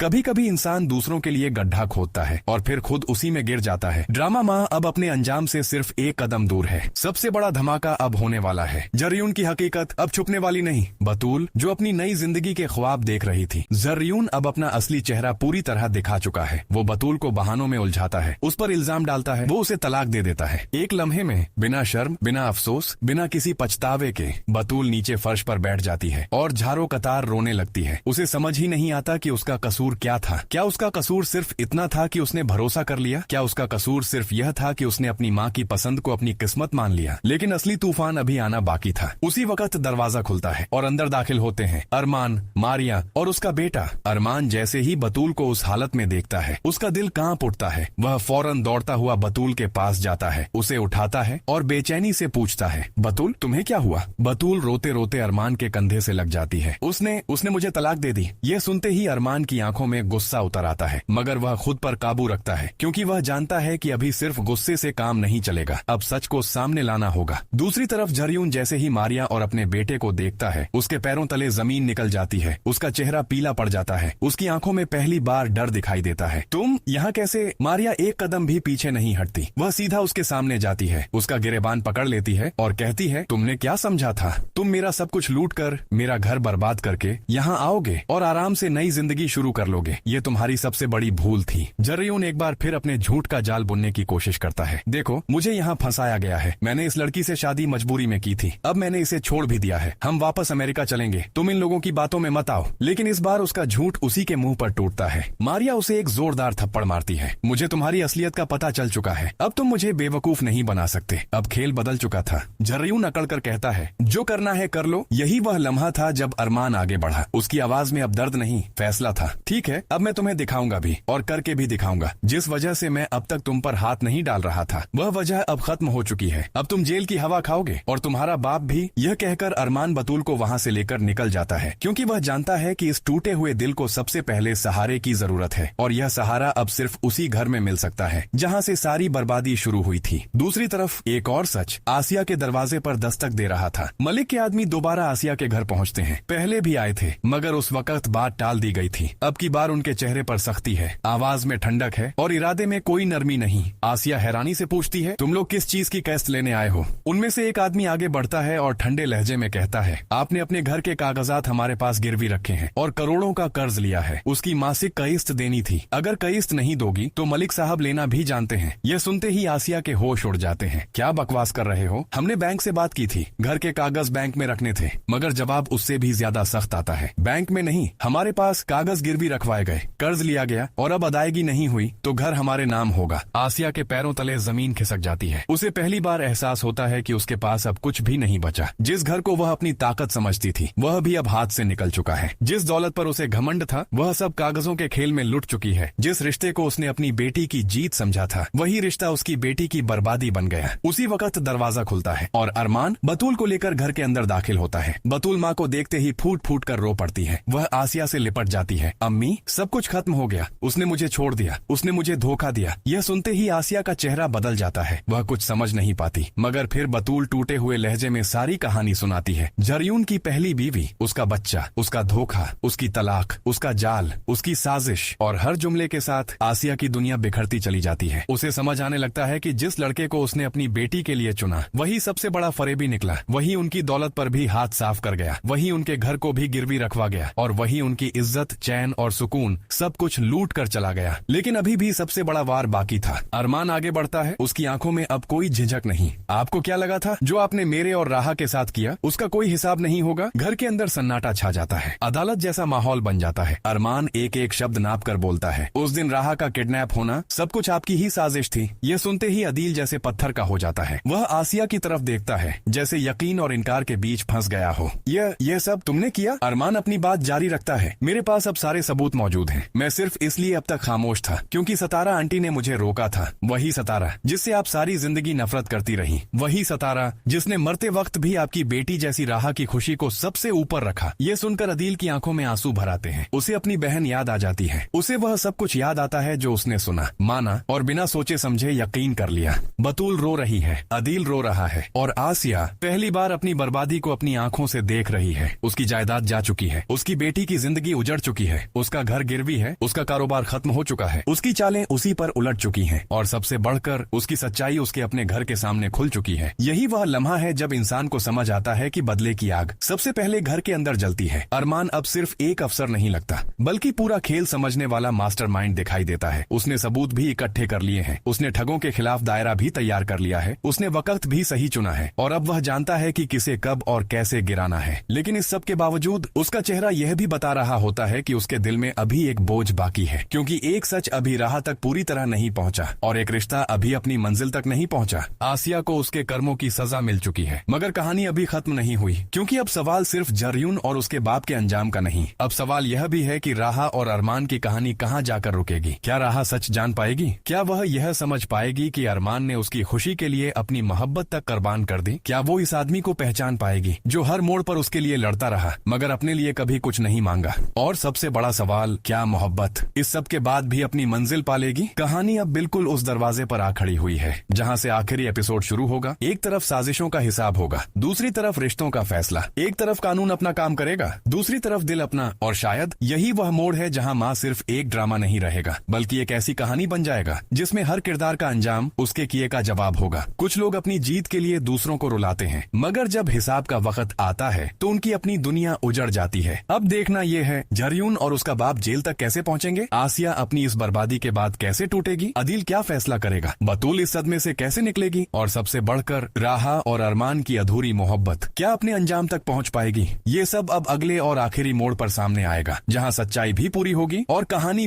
कभी कभी इंसान दूसरों के लिए गड्ढा खोदता है और फिर खुद उसी में गिर जाता है। ड्रामा माँ अब अपने अंजाम से सिर्फ एक कदम दूर है। सबसे बड़ा धमाका अब होने वाला है। जर्यून की हकीकत अब छुपने वाली नहीं। बतूल जो अपनी नई जिंदगी के ख्वाब देख रही थी, जर्यून अब अपना असली चेहरा पूरी तरह दिखा चुका है। वो बतूल को बहानों में उलझाता है, उस पर इल्जाम डालता है, वो उसे तलाक दे देता है। एक लम्हे में बिना शर्म, बिना अफसोस, बिना किसी पछतावे के बतूल नीचे फर्श पर बैठ जाती है और झारो कतार रोने लगती है। उसे समझ ही नहीं आता कि उसका कसूर क्या था। क्या उसका कसूर सिर्फ इतना था कि उसने भरोसा कर लिया? क्या उसका कसूर सिर्फ यह था कि उसने अपनी माँ की पसंद को अपनी किस्मत मान लिया? लेकिन असली तूफान अभी आना बाकी था। उसी वक्त दरवाजा खुलता है और अंदर दाखिल होते हैं अरमान, मारिया और उसका बेटा। अरमान जैसे ही बतूल को उस हालत में देखता है, उसका दिल कांप उठता है। वह फौरन दौड़ता हुआ बतूल के पास जाता है, उसे उठाता है और बेचैनी से पूछता है, बतूल तुम्हें क्या हुआ? बतूल रोते रोते अरमान के कंधे से लग जाती है। उसने मुझे तलाक दे दी। ये सुनते ही अरमान की आंखों में गुस्सा उतर आता है, मगर वह खुद पर काबू रखता है क्योंकि वह जानता है कि अभी सिर्फ गुस्से से काम नहीं चलेगा, अब सच को सामने लाना होगा। दूसरी तरफ जर्यून जैसे ही मारिया और अपने बेटे को देखता है, उसके पैरों तले जमीन निकल जाती है। उसका चेहरा पीला पड़ जाता है, उसकी आंखों में पहली बार डर दिखाई देता है। तुम यहाँ कैसे? मारिया एक कदम भी पीछे नहीं हटती, वह सीधा उसके सामने जाती है, उसका गिरेबान पकड़ लेती है और कहती है, तुमने क्या समझा था? तुम मेरा सब कुछ लूट कर, मेरा घर बर्बाद करके यहाँ आओगे और आराम से नई जिंदगी शुरू कर लोगे। ये तुम्हारी सबसे बड़ी भूल थी। जर्यून एक बार फिर अपने झूठ का जाल बुनने की कोशिश करता है। देखो, मुझे यहाँ फंसाया गया है। मैंने इस लड़की से शादी मजबूरी में की थी, अब मैंने इसे छोड़ भी दिया है। हम वापस अमेरिका चलेंगे, तुम इन लोगों की बातों में मत आओ। लेकिन इस बार उसका झूठ उसी के मुंह पर टूटता है। मारिया उसे एक जोरदार थप्पड़ मारती है। मुझे तुम्हारी असलियत का पता चल चुका है, अब तुम मुझे बेवकूफ नहीं बना सकते। अब खेल बदल चुका था। जर्यून अकड़ कर कहता है, जो करना है कर लो। यही वह लम्हा था जब अरमान आगे बढ़ा। उसकी आवाज में अब दर्द नहीं, फैसला था। ठीक है, अब मैं तुम्हें दिखाऊंगा भी और करके भी दिखाऊंगा। जिस वजह से मैं अब तक तुम पर हाथ नहीं डाल रहा था, वह वजह अब खत्म हो चुकी है। अब तुम जेल की हवा खाओगे और तुम्हारा बाप भी। यह कहकर अरमान बतूल को वहाँ से लेकर निकल जाता है, क्योंकि वह जानता है कि इस टूटे हुए दिल को सबसे पहले सहारे की जरूरत है और यह सहारा अब सिर्फ उसी घर में मिल सकता है जहाँ से सारी बर्बादी शुरू हुई थी। दूसरी तरफ एक और सच आसिया के दरवाजे पर दस्तक दे रहा था। मलिक के आदमी दोबारा आसिया के घर पहुँचते हैं। पहले भी आए थे, मगर उस वक्त बात टाल दी गई थी। अब की बार उनके चेहरे पर सख्ती है, आवाज में ठंडक है और इरादे में कोई नरमी नहीं। आसिया हैरानी से पूछती है, तुम लोग किस चीज की कैस्ट लेने आए हो? उनमें से एक आदमी आगे बढ़ता है और ठंडे लहजे में कहता है, आपने अपने घर के कागजात हमारे पास गिरवी रखे हैं और करोड़ों का कर्ज लिया है। उसकी मासिक किस्त देनी थी। अगर किस्त नहीं दोगी तो मलिक साहब लेना भी जानते हैं। यह सुनते ही आसिया के होश उड़ जाते हैं। क्या बकवास कर रहे हो? हमने बैंक से बात की थी, घर के कागज बैंक में रखने थे। मगर जवाब उससे भी ज्यादा सख्त आता है, बैंक में नहीं, हमारे पास कागज गिरवी रखवाए गए, कर्ज लिया गया और अब अदायगी नहीं हुई तो घर हमारे नाम होगा। आसिया के पैरों तले जमीन खिसक जाती है। उसे पहली बार एहसास होता है कि उसके पास अब कुछ भी नहीं बचा। जिस घर को वह अपनी ताकत समझती थी, वह भी अब हाथ से निकल चुका है। जिस दौलत पर उसे घमंड था, वह सब कागजों के खेल में लुट चुकी है। जिस रिश्ते को उसने अपनी बेटी की जीत समझा था, वही रिश्ता उसकी बेटी की बर्बादी बन गया। उसी वक्त दरवाजा खुलता है और अरमान बतूल को लेकर घर के अंदर दाखिल होता है। बतूल माँ को देखते ही फूट फूट कर रो पड़ती है। वह आसिया से लिपट जाती है, अम्मी सब कुछ खत्म हो गया, उसने मुझे छोड़ दिया, उसने मुझे धोखा दिया। यह सुनते ही आसिया का चेहरा बदल जाता है। वह कुछ समझ नहीं पाती, मगर फिर बतूल टूटे हुए लहजे में सारी कहानी सुनाती है। जर्यून की पहली बीवी, उसका बच्चा, उसका धोखा, उसकी तलाक, उसका जाल, उसकी साजिश, और हर जुमले के साथ आसिया की दुनिया बिखरती चली जाती है। उसे समझ आने लगता है कि जिस लड़के को उसने अपनी बेटी के लिए चुना, वही सबसे बड़ा फरेबी निकला। वही उनकी दौलत पर भी हाथ साफ कर गया, वही उनके घर को भी गिरवी रखवा गया और वही उनकी इज्जत, चैन और सुकून सब कुछ लूट कर चला गया। लेकिन अभी भी सबसे बड़ा वार बाकी था। अरमान आगे बढ़ता है, उसकी आंखों में अब कोई झिझक नहीं। आपको क्या लगा था जो आपने मेरे और राहा के साथ किया, उसका कोई हिसाब नहीं होगा? घर के अंदर सन्नाटा छा जाता है, अदालत जैसा माहौल बन जाता है। अरमान एक एक शब्द नाप कर बोलता है, उस दिन राहा का किडनैप होना सब कुछ आपकी ही साजिश थी। यह सुनते ही अदील जैसे पत्थर का हो जाता है। वह आसिया की तरफ देखता है, जैसे यकीन और इनकार के बीच फंस गया हो। यह सब तुमने किया? अरमान अपनी बात जारी रखता है, मेरे पास अब सारे सबूत मौजूद हैं। मैं सिर्फ इसलिए अब तक खामोश था क्योंकि सतारा आंटी ने मुझे रोका था। वही सतारा जिससे आप सारी जिंदगी नफरत करती रही, वही सतारा जिसने मरते वक्त भी आपकी बेटी जैसी राहा की खुशी को सबसे ऊपर रखा। ये सुनकर अदील की आंखों में आंसू भर आते हैं। उसे अपनी बहन याद आ जाती है। उसे वह सब कुछ याद आता है जो उसने सुना, माना और बिना सोचे समझे यकीन कर लिया। बतूल रो रही है, अदील रो रहा है और आसिया पहली बार अपनी बर्बादी को अपनी आंखों से देख रही है। उसकी जायदाद जा चुकी है, उसकी बेटी की जिंदगी उजड़ चुकी है, उसका घर गिरवी है, उसका कारोबार खत्म हो चुका है, उसकी चालें उसी पर उलट चुकी हैं और सबसे बढ़कर उसकी सच्चाई उसके अपने घर के सामने खुल चुकी है। यही वह लम्हा है जब इंसान को समझ आता है कि बदले की आग सबसे पहले घर के अंदर जलती है। अरमान अब सिर्फ एक अफसर नहीं लगता, बल्कि पूरा खेल समझने वाला मास्टरमाइंड दिखाई देता है। उसने सबूत भी इकट्ठे कर लिए हैं, उसने ठगों के खिलाफ दायरा भी तैयार कर लिया है, उसने वक्त भी सही चुना है और अब वह जानता है कि किसे कब और कैसे गिराना है। लेकिन इस सब के बावजूद उसका चेहरा यह भी बता रहा होता है कि उसके दिल में अभी एक बोझ बाकी है, क्योंकि एक सच अभी राह तक पूरी तरह नहीं पहुंचा और एक रिश्ता अभी अपनी मंजिल तक नहीं पहुंचा। आसिया को उसके कर्मों की सजा मिल चुकी है, मगर कहानी अभी खत्म नहीं हुई, क्योंकि अब सवाल सिर्फ जरयून और उसके बाप के अंजाम का नहीं, अब सवाल यह भी है कि राहा और अरमान की कहानी कहां जाकर रुकेगी। क्या राहा सच जान पाएगी? क्या वह यह समझ पाएगी कि अरमान ने उसकी खुशी के लिए अपनी मोहब्बत तक कुर्बान कर दी? क्या वो इस आदमी को पहचान पाएगी जो हर मोड़ पर उसके लिए लड़ता रहा मगर अपने लिए कभी कुछ नहीं मांगा? और सबसे बड़ा सवाल, क्या मोहब्बत इस सब के बाद भी अपनी मंजिल पालेगी? कहानी अब बिल्कुल उस दरवाजे पर आ खड़ी हुई है जहां से आखिरी एपिसोड शुरू होगा। एक तरफ साजिशों का हिसाब होगा, दूसरी तरफ रिश्तों का फैसला। एक तरफ कानून अपना काम करेगा, दूसरी तरफ दिल अपना। और शायद यही वह मोड़ है जहां माँ सिर्फ एक ड्रामा नहीं रहेगा, बल्कि एक ऐसी कहानी बन जाएगा जिसमें हर किरदार का अंजाम उसके किए का जवाब होगा। कुछ लोग अपनी जीत के लिए दूसरों को रुलाते हैं, मगर जब हिसाब का वक्त आता है तो उनकी अपनी दुनिया उजड़ जाती है। अब देखना यह है जरयून और उसका बाप जेल तक कैसे पहुंचेंगे, आसिया अपनी इस बर्बादी के बाद कैसे टूटेगी, अदिल क्या फैसला करेगा, बतूल इस सदमे से कैसे निकलेगी, और सबसे बढ़कर राहा और अरमान की अधूरी मोहब्बत क्या अपने अंजाम तक पहुंच पाएगी। ये सब अब अगले और आखिरी मोड़ पर सामने आएगा, जहां सच्चाई भी पूरी होगी और कहानी